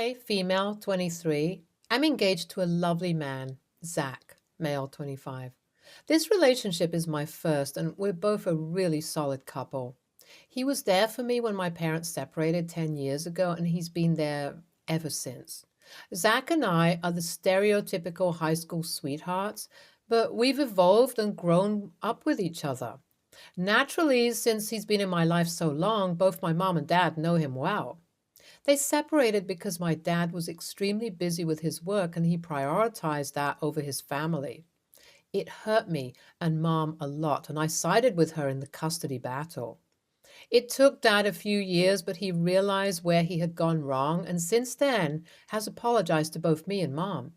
Hi, female, 23. I'm engaged to a lovely man, Zach, male, 25. This relationship is my first, and we're both a really solid couple. He was there for me when my parents separated 10 years ago, and he's been there ever since. Zach and I are the stereotypical high school sweethearts, but we've evolved and grown up with each other. Naturally, since he's been in my life so long, both my mom and dad know him well. They separated because my dad was extremely busy with his work and he prioritized that over his family. It hurt me and mom a lot, and I sided with her in the custody battle. It took dad a few years, but he realized where he had gone wrong and since then has apologized to both me and mom.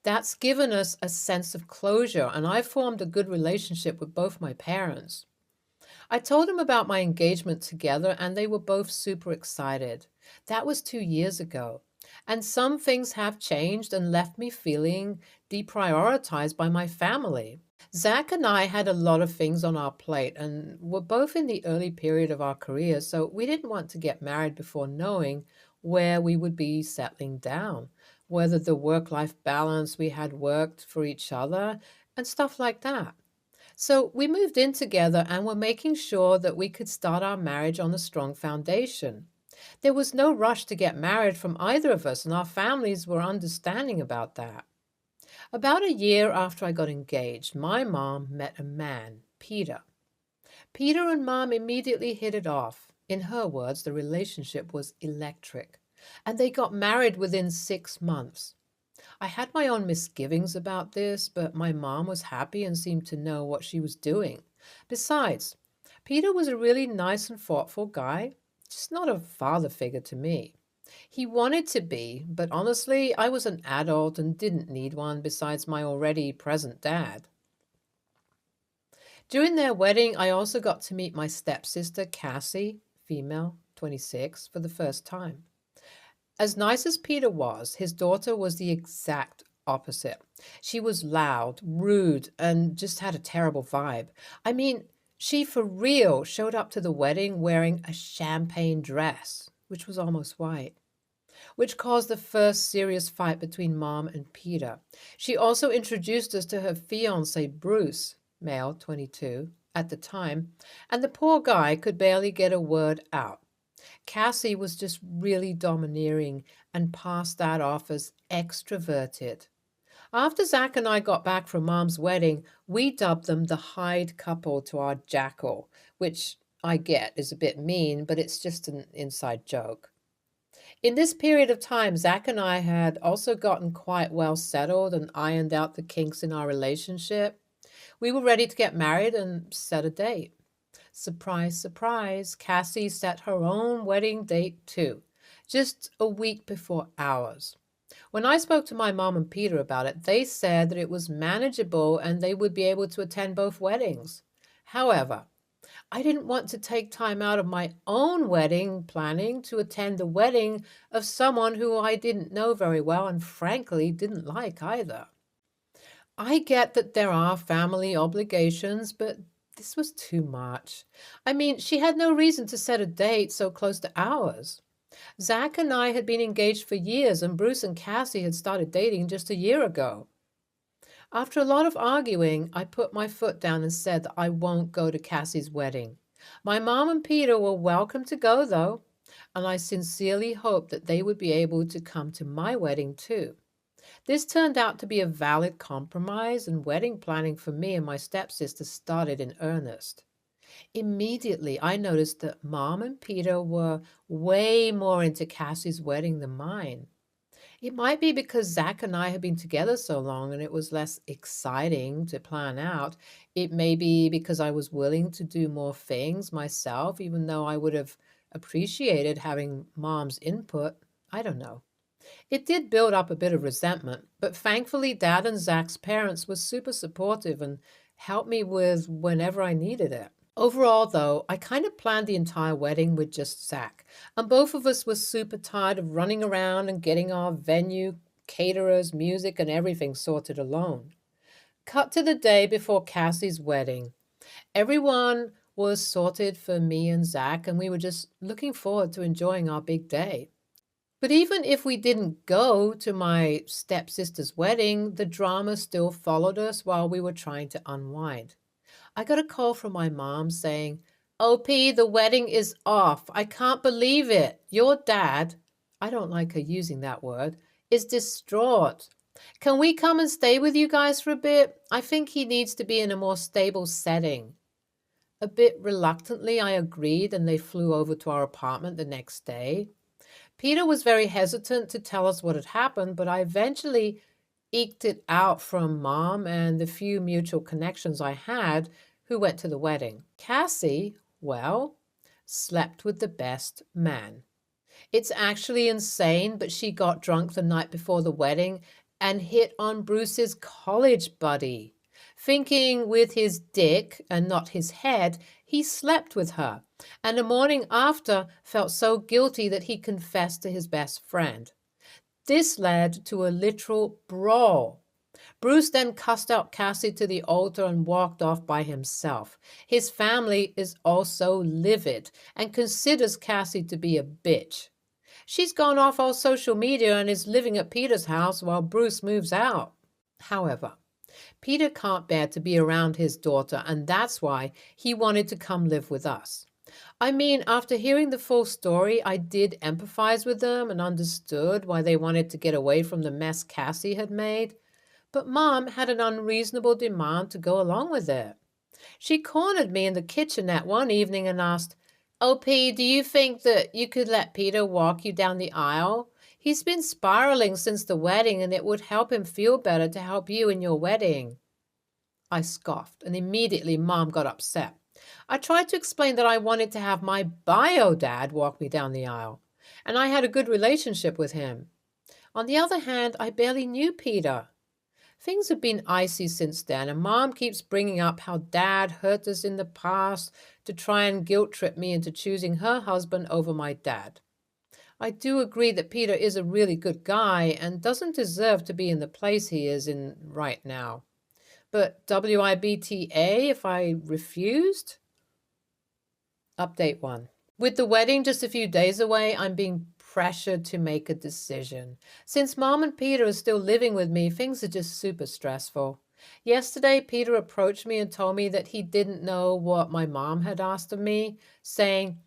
That's given us a sense of closure, and I formed a good relationship with both my parents. I told them about my engagement together, and they were both super excited. That was 2 years ago. And some things have changed and left me feeling deprioritized by my family. Zach and I had a lot of things on our plate and were both in the early period of our careers, so we didn't want to get married before knowing where we would be settling down, whether the work life balance we had worked for each other, and stuff like that. So we moved in together and were making sure that we could start our marriage on a strong foundation. There was no rush to get married from either of us, and our families were understanding about that. About a year after I got engaged, my mom met a man, Peter. Peter and mom immediately hit it off. In her words, the relationship was electric, and they got married within 6 months. I had my own misgivings about this, but my mom was happy and seemed to know what she was doing. Besides, Peter was a really nice and thoughtful guy, just not a father figure to me. He wanted to be, but honestly, I was an adult and didn't need one besides my already present dad. During their wedding, I also got to meet my stepsister, Cassie, female, 26, for the first time. As nice as Peter was, his daughter was the exact opposite. She was loud, rude, and just had a terrible vibe. I mean, she for real showed up to the wedding wearing a champagne dress, which was almost white, which caused the first serious fight between Mom and Peter. She also introduced us to her fiancé, Bruce, male, 22, at the time, and the poor guy could barely get a word out. Cassie was just really domineering and passed that off as extroverted. After Zach and I got back from Mom's wedding, we dubbed them the Hyde couple to our jackal, which I get is a bit mean, but it's just an inside joke. In this period of time, Zach and I had also gotten quite well settled and ironed out the kinks in our relationship. We were ready to get married and set a date. Surprise, surprise, Cassie set her own wedding date too, just a week before ours. When I spoke to my mom and Peter about it, they said that it was manageable and they would be able to attend both weddings. However, I didn't want to take time out of my own wedding planning to attend the wedding of someone who I didn't know very well and frankly didn't like either. I get that there are family obligations, but this was too much. I mean, she had no reason to set a date so close to ours. Zach and I had been engaged for years, and Bruce and Cassie had started dating just a year ago. After a lot of arguing, I put my foot down and said that I won't go to Cassie's wedding. My mom and Peter were welcome to go, though, and I sincerely hoped that they would be able to come to my wedding too. This turned out to be a valid compromise, and wedding planning for me and my stepsister started in earnest. Immediately, I noticed that Mom and Peter were way more into Cassie's wedding than mine. It might be because Zach and I had been together so long and it was less exciting to plan out. It may be because I was willing to do more things myself, even though I would have appreciated having Mom's input. I don't know. It did build up a bit of resentment, but thankfully, Dad and Zach's parents were super supportive and helped me with whenever I needed it. Overall, though, I kind of planned the entire wedding with just Zach, and both of us were super tired of running around and getting our venue, caterers, music, and everything sorted alone. Cut to the day before Cassie's wedding. Everyone was sorted for me and Zach, and we were just looking forward to enjoying our big day. But even if we didn't go to my stepsister's wedding, the drama still followed us while we were trying to unwind. I got a call from my mom saying, OP, the wedding is off. I can't believe it. Your dad, I don't like her using that word, is distraught. Can we come and stay with you guys for a bit? I think he needs to be in a more stable setting. A bit reluctantly, I agreed, and they flew over to our apartment the next day. Peter was very hesitant to tell us what had happened, but I eventually eked it out from Mom and the few mutual connections I had who went to the wedding. Cassie, well, slept with the best man. It's actually insane, but she got drunk the night before the wedding and hit on Bruce's college buddy. Thinking with his dick and not his head, he slept with her, and the morning after felt so guilty that he confessed to his best friend. This led to a literal brawl. Bruce then cussed out Cassie to the altar and walked off by himself. His family is also livid and considers Cassie to be a bitch. She's gone off all social media and is living at Peter's house while Bruce moves out. However, Peter can't bear to be around his daughter, and that's why he wanted to come live with us. I mean, after hearing the full story, I did empathize with them and understood why they wanted to get away from the mess Cassie had made. But Mom had an unreasonable demand to go along with it. She cornered me in the kitchenette one evening and asked, OP, do you think that you could let Peter walk you down the aisle? He's been spiraling since the wedding, and it would help him feel better to help you in your wedding. I scoffed, and immediately Mom got upset. I tried to explain that I wanted to have my bio dad walk me down the aisle, and I had a good relationship with him. On the other hand, I barely knew Peter. Things have been icy since then, and Mom keeps bringing up how Dad hurt us in the past to try and guilt trip me into choosing her husband over my dad. I do agree that Peter is a really good guy and doesn't deserve to be in the place he is in right now. But WIBTA if I refused? Update 1. With the wedding just a few days away, I'm being pressured to make a decision. Since Mom and Peter are still living with me, things are just super stressful. Yesterday, Peter approached me and told me that he didn't know what my mom had asked of me, saying,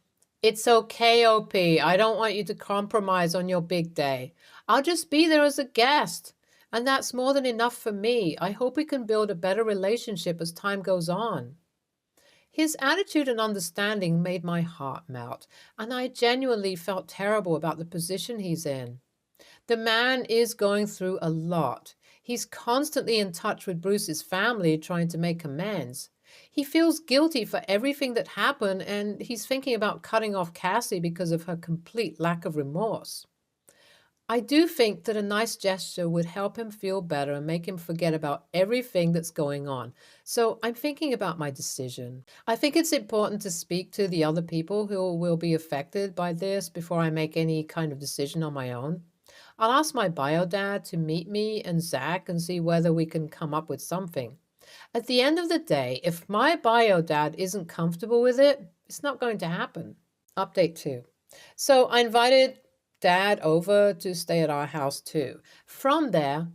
It's okay, OP. I don't want you to compromise on your big day. I'll just be there as a guest. And that's more than enough for me. I hope we can build a better relationship as time goes on. His attitude and understanding made my heart melt, and I genuinely felt terrible about the position he's in. The man is going through a lot. He's constantly in touch with Bruce's family trying to make amends. He feels guilty for everything that happened, and he's thinking about cutting off Cassie because of her complete lack of remorse. I do think that a nice gesture would help him feel better and make him forget about everything that's going on. So I'm thinking about my decision. I think it's important to speak to the other people who will be affected by this before I make any kind of decision on my own. I'll ask my bio dad to meet me and Zac and see whether we can come up with something. At the end of the day, if my bio dad isn't comfortable with it, it's not going to happen. Update 2. So I invited Dad over to stay at our house too. From there,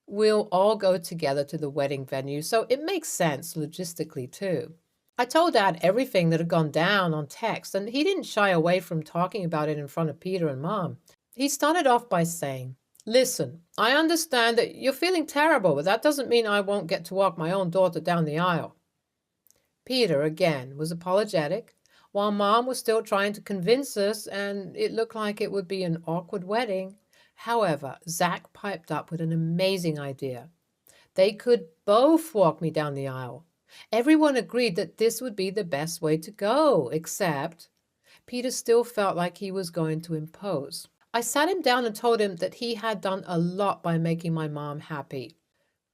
we'll all go together to the wedding venue, so it makes sense logistically too. I told Dad everything that had gone down on text, and he didn't shy away from talking about it in front of Peter and Mom. He started off by saying, Listen, I understand that you're feeling terrible, but that doesn't mean I won't get to walk my own daughter down the aisle. Peter, again, was apologetic, while Mom was still trying to convince us, and it looked like it would be an awkward wedding. However, Zac piped up with an amazing idea. They could both walk me down the aisle. Everyone agreed that this would be the best way to go, except Peter still felt like he was going to impose. I sat him down and told him that he had done a lot by making my mom happy.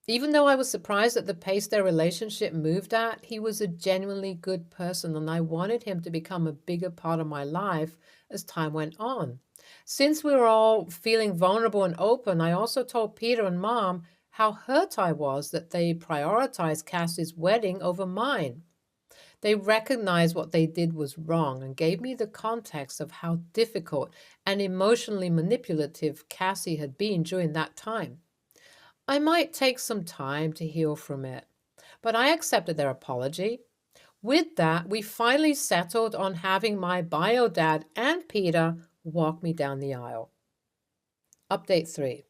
Even though I was surprised at the pace their relationship moved at, he was a genuinely good person, and I wanted him to become a bigger part of my life as time went on. Since we were all feeling vulnerable and open, I also told Peter and Mom how hurt I was that they prioritized Cassie's wedding over mine. They recognized what they did was wrong and gave me the context of how difficult and emotionally manipulative Cassie had been during that time. I might take some time to heal from it, but I accepted their apology. With that, we finally settled on having my bio dad and Peter walk me down the aisle. Update 3.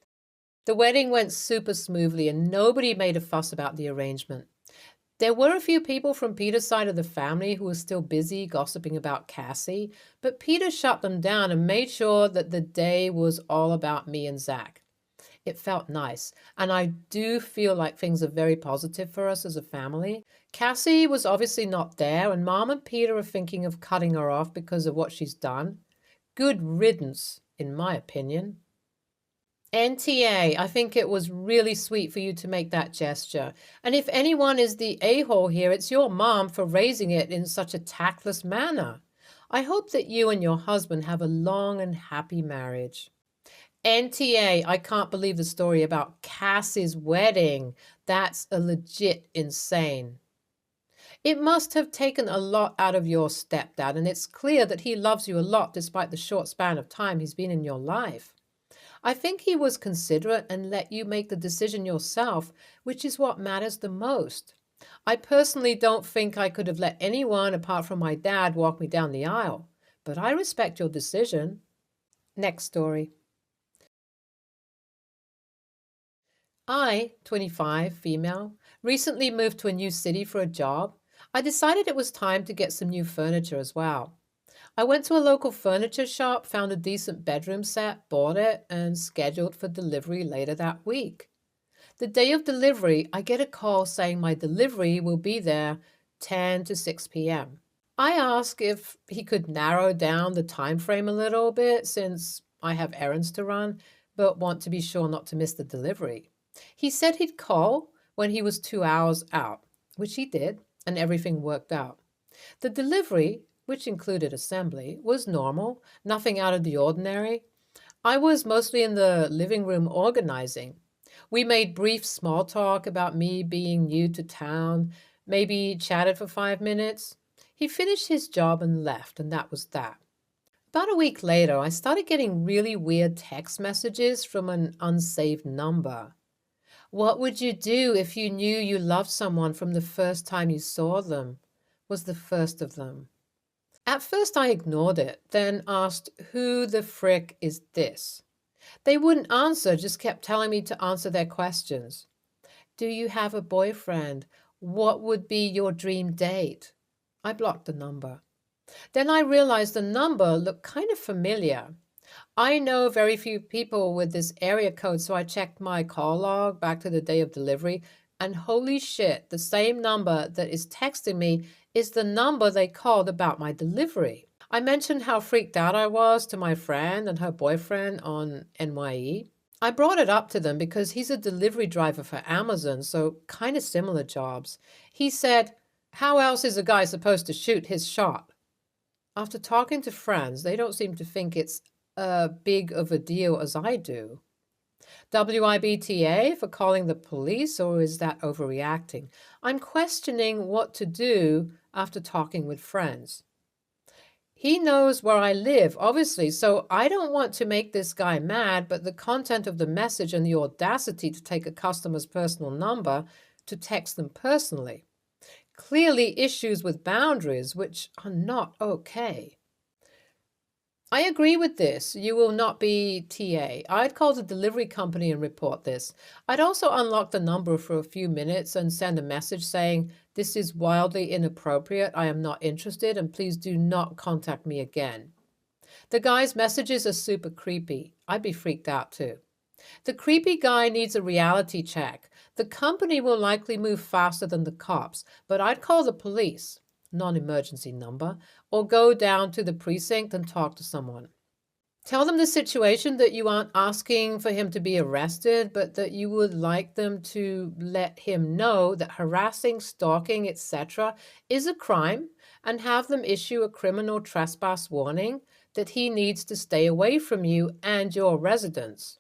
The wedding went super smoothly and nobody made a fuss about the arrangement. There were a few people from Peter's side of the family who were still busy gossiping about Cassie, but Peter shut them down and made sure that the day was all about me and Zac. It felt nice, and I do feel like things are very positive for us as a family. Cassie was obviously not there, and Mom and Peter are thinking of cutting her off because of what she's done. Good riddance, in my opinion. NTA, I think it was really sweet for you to make that gesture. And if anyone is the a-hole here, it's your mom for raising it in such a tactless manner. I hope that you and your husband have a long and happy marriage. NTA, I can't believe the story about Cassie's wedding. That's a legit insane. It must have taken a lot out of your stepdad, and it's clear that he loves you a lot despite the short span of time he's been in your life. I think he was considerate and let you make the decision yourself, which is what matters the most. I personally don't think I could have let anyone apart from my dad walk me down the aisle, but I respect your decision. Next story. I, 25, female, recently moved to a new city for a job. I decided it was time to get some new furniture as well. I went to a local furniture shop, found a decent bedroom set, bought it, and scheduled for delivery later that week. The day of delivery, I get a call saying my delivery will be there 10 to 6 p.m. I ask if he could narrow down the time frame a little bit since I have errands to run, but want to be sure not to miss the delivery. He said he'd call when he was 2 hours out, which he did, and everything worked out. The delivery, which included assembly, was normal, nothing out of the ordinary. I was mostly in the living room organizing. We made brief small talk about me being new to town, maybe chatted for 5 minutes. He finished his job and left, and that was that. About a week later, I started getting really weird text messages from an unsaved number. What would you do if you knew you loved someone from the first time you saw them? Was the first of them. At first I ignored it, then asked, who the frick is this? They wouldn't answer, just kept telling me to answer their questions. Do you have a boyfriend? What would be your dream date? I blocked the number. Then I realized the number looked kind of familiar. I know very few people with this area code, so I checked my call log back to the day of delivery, and holy shit, the same number that is texting me is the number they called about my delivery. I mentioned how freaked out I was to my friend and her boyfriend on NYE. I brought it up to them because he's a delivery driver for Amazon, so kind of similar jobs. He said, how else is a guy supposed to shoot his shot? After talking to friends, they don't seem to think it's big of a deal as I do. WIBTA for calling the police, or is that overreacting? I'm questioning what to do after talking with friends. He knows where I live, obviously, so I don't want to make this guy mad, but the content of the message and the audacity to take a customer's personal number to text them personally. Clearly issues with boundaries, which are not okay. I agree with this. You will not be TA. I'd call the delivery company and report this. I'd also unlock the number for a few minutes and send a message saying, this is wildly inappropriate. I am not interested and please do not contact me again. The guy's messages are super creepy. I'd be freaked out too. The creepy guy needs a reality check. The company will likely move faster than the cops, but I'd call the police, non-emergency number, or go down to the precinct and talk to someone. Tell them the situation, that you aren't asking for him to be arrested, but that you would like them to let him know that harassing, stalking, etc. is a crime, and have them issue a criminal trespass warning that he needs to stay away from you and your residence.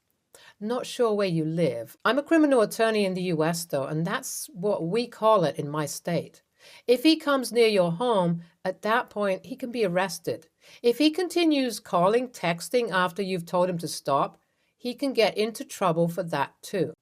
Not sure where you live. I'm a criminal attorney in the US though, and that's what we call it in my state. If he comes near your home, at that point, he can be arrested. If he continues calling, texting after you've told him to stop, he can get into trouble for that too.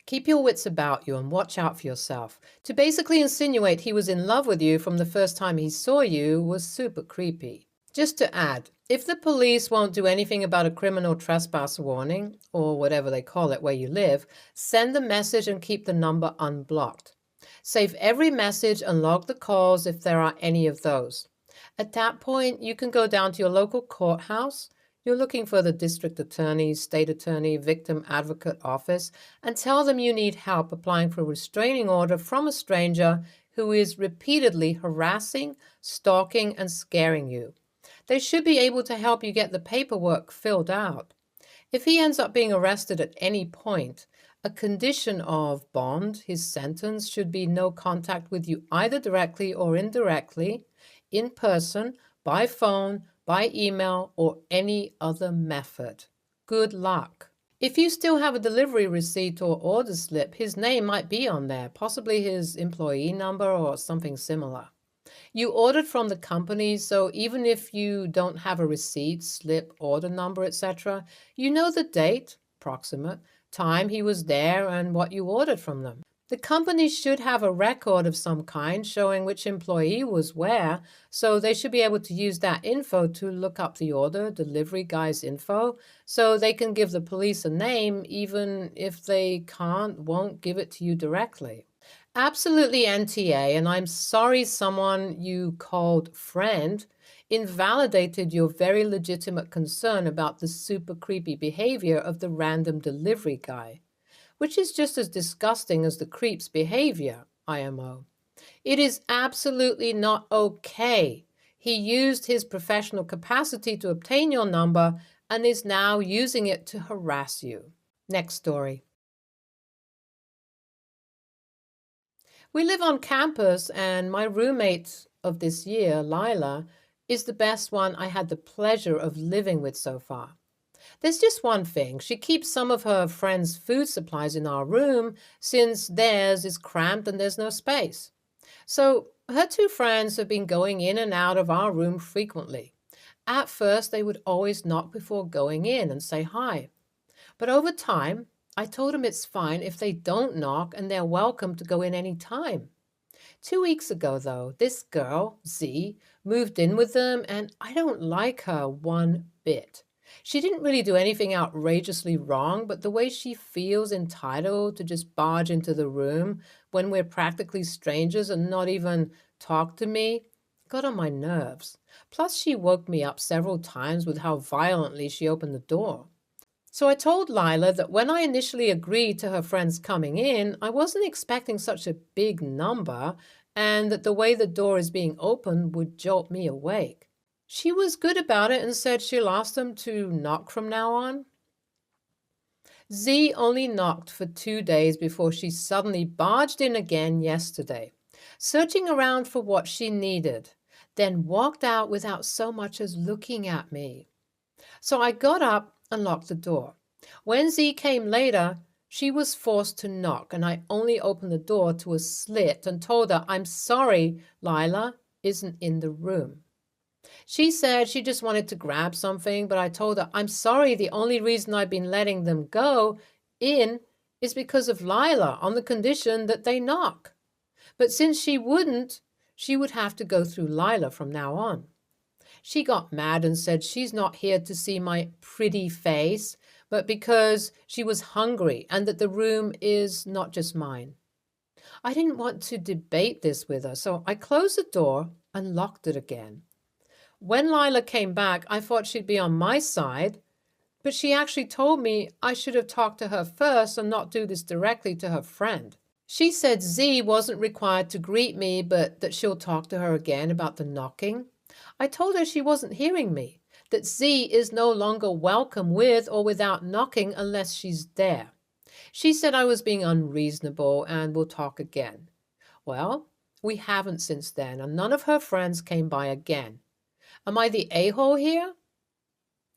Keep your wits about you and watch out for yourself. To basically insinuate he was in love with you from the first time he saw you was super creepy. Just to add, if the police won't do anything about a criminal trespass warning, or whatever they call it where you live, send the message and keep the number unblocked. Save every message and log the calls if there are any of those. At that point, you can go down to your local courthouse. You're looking for the district attorney, state attorney, victim advocate office, and tell them you need help applying for a restraining order from a stranger who is repeatedly harassing, stalking, and scaring you. They should be able to help you get the paperwork filled out. If he ends up being arrested at any point, a condition of bond, his sentence, should be no contact with you either directly or indirectly, in person, by phone, by email, or any other method. Good luck. If you still have a delivery receipt or order slip, his name might be on there, possibly his employee number or something similar. You ordered from the company, so even if you don't have a receipt, slip, order number, etc., you know the date, approximate, time he was there, and what you ordered from them. The company should have a record of some kind showing which employee was where, so they should be able to use that info to look up the order, delivery guy's info, so they can give the police a name, even if they won't give it to you directly. Absolutely NTA, and I'm sorry someone you called friend invalidated your very legitimate concern about the super creepy behavior of the random delivery guy, which is just as disgusting as the creep's behavior, IMO. It is absolutely not okay. He used his professional capacity to obtain your number and is now using it to harass you. Next story. We live on campus, and my roommate of this year, Lila, is the best one I had the pleasure of living with so far. There's just one thing. She keeps some of her friends' food supplies in our room since theirs is cramped and there's no space. So her two friends have been going in and out of our room frequently. At first, they would always knock before going in and say hi. But over time, I told them it's fine if they don't knock and they're welcome to go in any time. 2 weeks ago, though, this girl, Z, moved in with them, and I don't like her one bit. She didn't really do anything outrageously wrong, but the way she feels entitled to just barge into the room when we're practically strangers and not even talk to me got on my nerves. Plus, she woke me up several times with how violently she opened the door. So I told Lila that when I initially agreed to her friends coming in, I wasn't expecting such a big number, and that the way the door is being opened would jolt me awake. She was good about it and said she'll ask them to knock from now on. Z only knocked for 2 days before she suddenly barged in again yesterday, searching around for what she needed, then walked out without so much as looking at me. So I got up and locked the door. When Z came later, she was forced to knock, and I only opened the door to a slit and told her, "I'm sorry, Lila isn't in the room." She said she just wanted to grab something, but I told her, "I'm sorry, the only reason I've been letting them go in is because of Lila, on the condition that they knock. But since she wouldn't, she would have to go through Lila from now on." She got mad and said she's not here to see my pretty face, but because she was hungry and that the room is not just mine. I didn't want to debate this with her, so I closed the door and locked it again. When Lila came back, I thought she'd be on my side, but she actually told me I should have talked to her first and not do this directly to her friend. She said Z wasn't required to greet me, but that she'll talk to her again about the knocking. I told her she wasn't hearing me, that Z is no longer welcome with or without knocking unless she's there. She said I was being unreasonable and will talk again. Well, we haven't since then, and none of her friends came by again. Am I the a-hole here?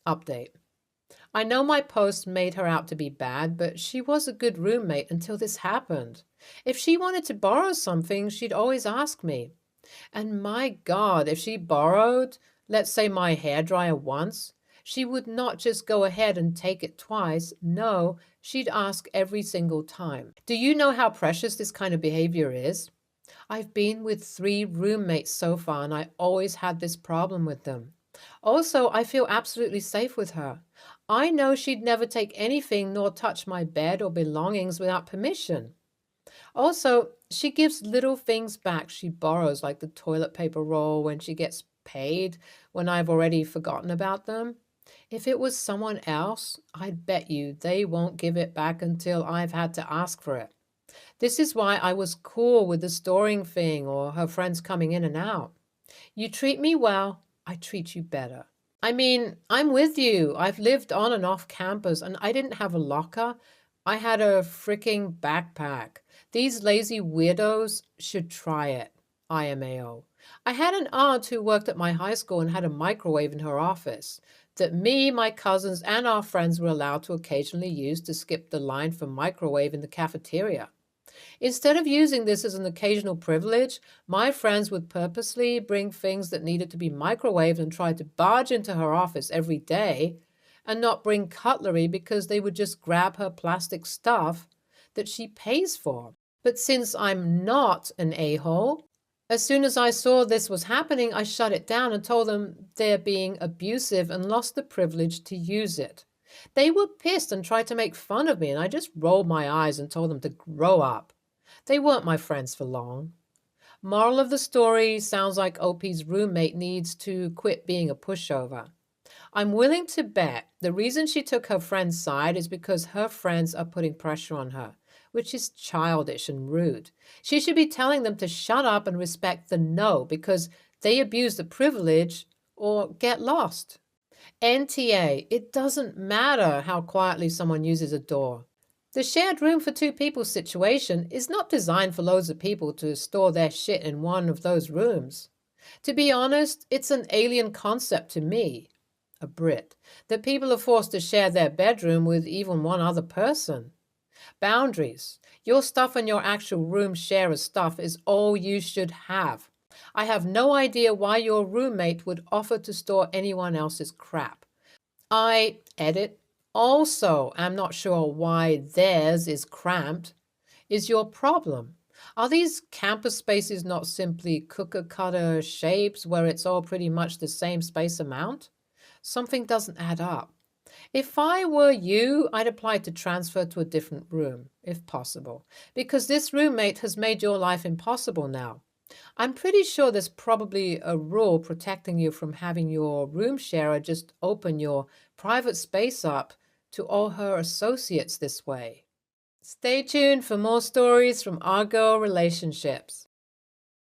Update. I know my post made her out to be bad, but she was a good roommate until this happened. If she wanted to borrow something, she'd always ask me. And my God, if she borrowed, let's say my hairdryer once, she would not just go ahead and take it twice. No, she'd ask every single time. Do you know how precious this kind of behavior is? I've been with 3 roommates so far, and I always had this problem with them. Also, I feel absolutely safe with her. I know she'd never take anything nor touch my bed or belongings without permission. Also, she gives little things back she borrows, like the toilet paper roll when she gets paid, when I've already forgotten about them. If it was someone else, I'd bet you they won't give it back until I've had to ask for it. This is why I was cool with the storing thing or her friends coming in and out. You treat me well, I treat you better. I mean, I'm with you. I've lived on and off campus and I didn't have a locker. I had a freaking backpack. These lazy weirdos should try it. IMAO. I had an aunt who worked at my high school and had a microwave in her office that me, my cousins, and our friends were allowed to occasionally use to skip the line for microwave in the cafeteria. Instead of using this as an occasional privilege, my friends would purposely bring things that needed to be microwaved and try to barge into her office every day and not bring cutlery because they would just grab her plastic stuff that she pays for. But since I'm not an a-hole, as soon as I saw this was happening, I shut it down and told them they're being abusive and lost the privilege to use it. They were pissed and tried to make fun of me, and I just rolled my eyes and told them to grow up. They weren't my friends for long. Moral of the story sounds like OP's roommate needs to quit being a pushover. I'm willing to bet the reason she took her friend's side is because her friends are putting pressure on her, which is childish and rude. She should be telling them to shut up and respect the no because they abuse the privilege or get lost. NTA, it doesn't matter how quietly someone uses a door. The shared room for 2 people situation is not designed for loads of people to store their shit in one of those rooms. To be honest, it's an alien concept to me, a Brit, that people are forced to share their bedroom with even one other person. Boundaries. Your stuff and your actual room share of stuff is all you should have. I have no idea why your roommate would offer to store anyone else's crap. I edit. Also, am not sure why theirs is cramped. Is your problem? Are these campus spaces not simply cookie cutter shapes where it's all pretty much the same space amount? Something doesn't add up. If I were you, I'd apply to transfer to a different room, if possible, because this roommate has made your life impossible now. I'm pretty sure there's probably a rule protecting you from having your room sharer just open your private space up to all her associates this way. Stay tuned for more stories from our girl relationships.